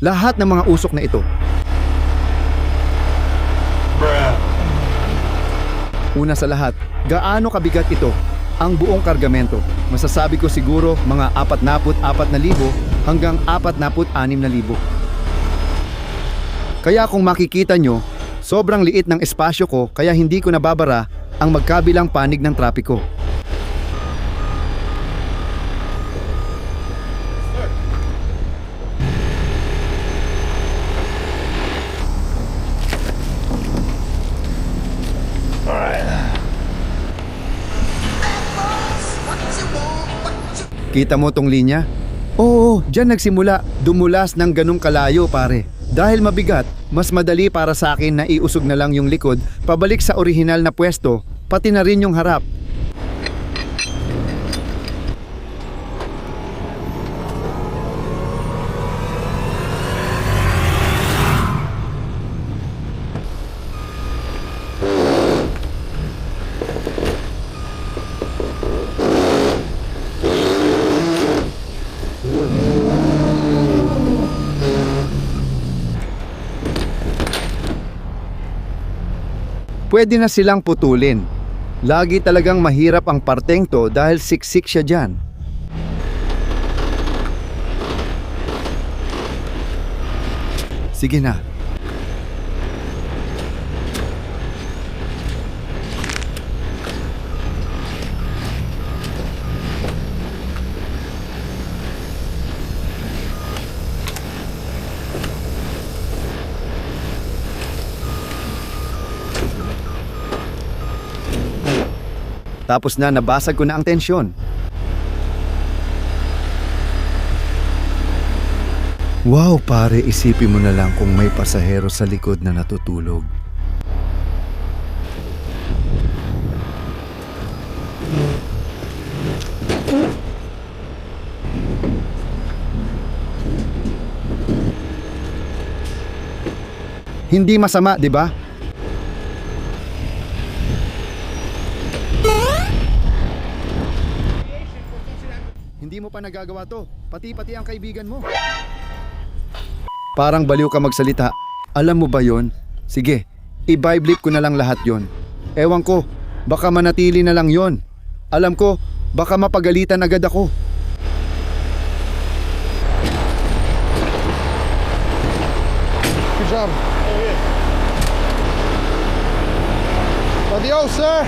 Lahat ng mga usok na ito. Una sa lahat, gaano kabigat ito? Ang buong kargamento. Masasabi ko siguro mga 44,000 hanggang 46,000. Kaya kung makikita nyo, sobrang liit ng espasyo ko kaya hindi ko nababara ang magkabilang panig ng trapiko. Kita mo tong linya? Oo, dyan nagsimula. Dumulas ng ganong kalayo pare. Dahil mabigat, mas madali para sa akin na iusog na lang yung likod pabalik sa orihinal na pwesto, pati na rin yung harap. Pwede na silang putulin. Lagi talagang mahirap ang parteng to dahil siksik siya dyan. Sige na. Tapos na nabasag ko na ang tensyon. Wow pare, isipin mo na lang kung may pasahero sa likod na natutulog. Hindi masama, di ba? Hindi mo pa nagagawa to, pati ang kaibigan mo. Parang baliw ka magsalita. Alam mo ba yon? Sige, i-biblip ko na lang lahat yon. Ewan ko, baka manatili na lang yon. Alam ko, baka mapagalitan agad ako. Good job. Adios, sir.